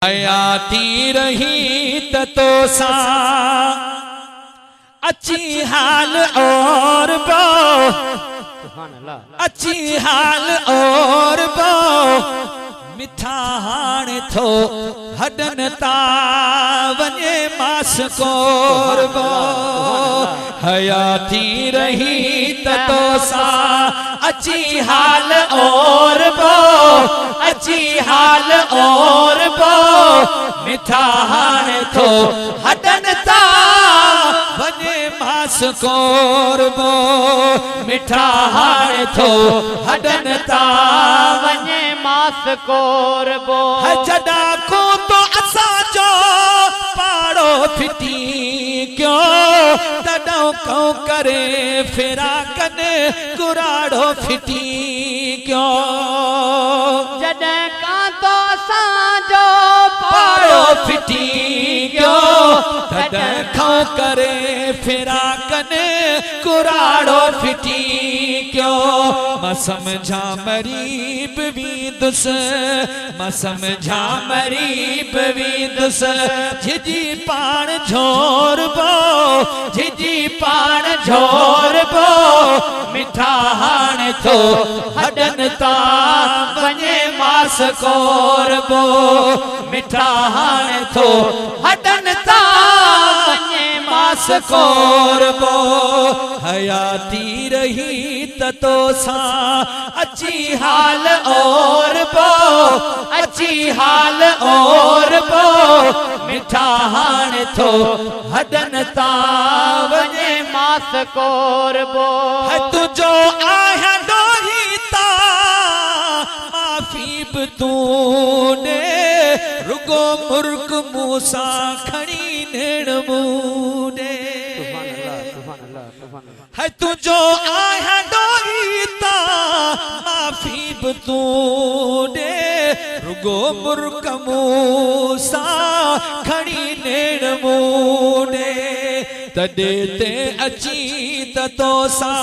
हयाती रही तो सा अच्छी हाल और बो अच्छी हाल और बो मिठा हाण थो हडन ता वने मास कोर बो हयाती रही तो सा अच्छी हाल और बो अच्छी हाल और बो मिठा हाण थो हडन ता वने मास कोर बो मिठा हाण थो हडन ता वने मास कोर बो जडा को तो असा जो पाड़ो फिटी क्यों तडो को करे फिरा कने कुराड़ो फिटी क्यों जडा का तो असा जो पाड़ो फिटी क्यों तडो को करे फिरा कने कुराड़ो फिटी क्यों म समझा मरीब वीदुस म समझा मरीब वीदुस जिजी पाण झोर बो जिजी पाण झोर बो मिठा हाण थो हडन ता वने मास कोर बो मिठा हाण थो हडन ता वने मास कोर बो हयाती रही तो सा अच्छी हाल और बो अच्छी हाल और बो मिठा हाण थो हडन ता वने मास कोर बो तुझो आया डोहीता माफी भी तूने रुगो मुर्क मूसा खड़ी नेण मूने है तुझो आया डोहीता माफी भी तूने रुगो मुर्क मूसा खड़ी नेण मूने तडे ते अची तो सा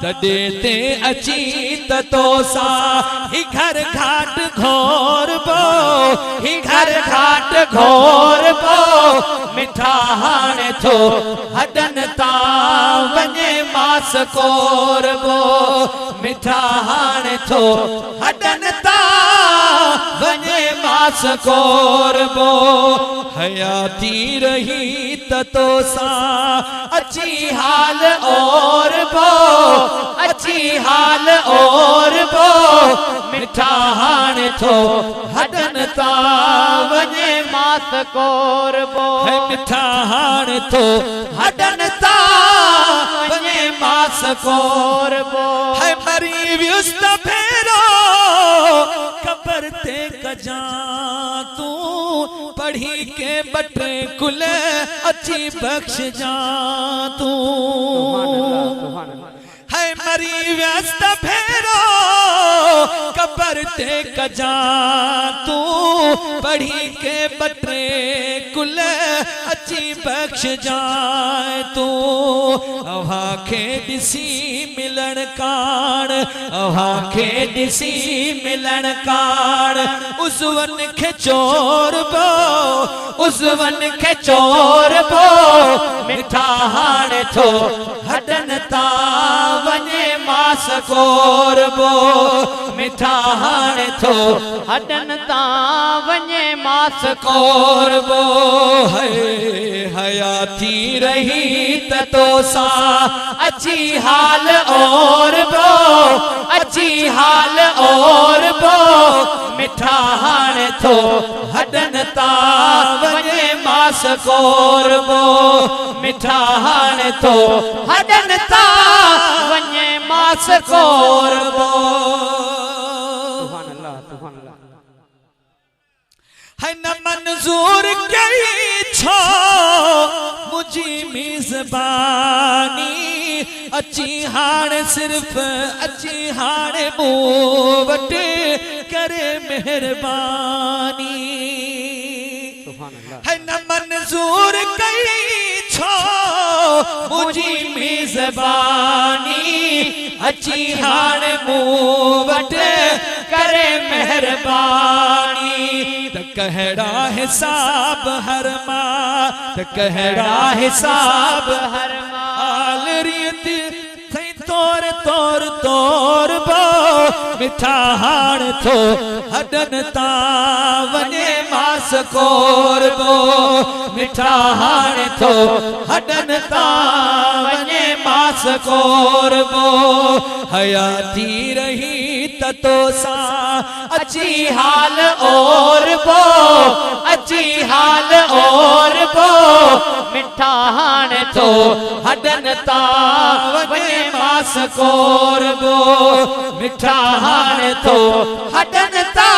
तडे ते अची तो सा ही घर घाट घोर बो ही घर घाट घोर बो मिठा हाण थो हडन ता वने मास कोर बो मिठा हाण थो हडन ता वने मास कोर बो हयाती रही तो सा अच्छी हाल और बो अच्छी हाल और बो मिठा हाण थो हडन ता वने मास कोर बो है मिठा हाण थो हडन ता वने मास कोर बो है मरी व्युस्त फेरो कबर ते कजा तू पढ़ी के बटे कुल अच्छी बख्श जा तू है मरी व्यस्त फेरो कबर ते कजा तू पढ़ी के बटे कुल अच्छी बख्श जाए तू अवा खे दिसी मिलन कान अवा खे दिसी मिलन कान उजवन खे चोर बो उजवन खे चोर बो मिठा हाण थो हडन ता वने मास कोर बो मिठा हाण थो हडन ता वने मास कोर बो है हयाती रही तो सा अच्छी हाल और बो अच्छी हाल और बो मिठा हाण थो हडन ता वने मास कोर बो मिठा हाण थो हडन ता वने मास कोर बो है न मंजूर कई छो मुझी मेजबानी अच्छी हाण सिर्फ अच्छी हाण मूं वटि करे मेहरबानी है न मंजूर कई छो मुझी मेज ज़बानी अची हाणे मूं वटि करे मेहरबानी त कहिड़ा हिसाब हर मां त कहिड़ा हिसाब हर माल रीति सही तोर तोर तोर बो मिठा हाण थो हडन ता वने मास कोर बो मिठा हाण थो हडन ता वने मास कोर बो हयाती रही ततो सा अची हाल और बो अची हाल और बो मिठा हाण थो हडन ता वने मास कोर बो मिठा हाण थो हडन ता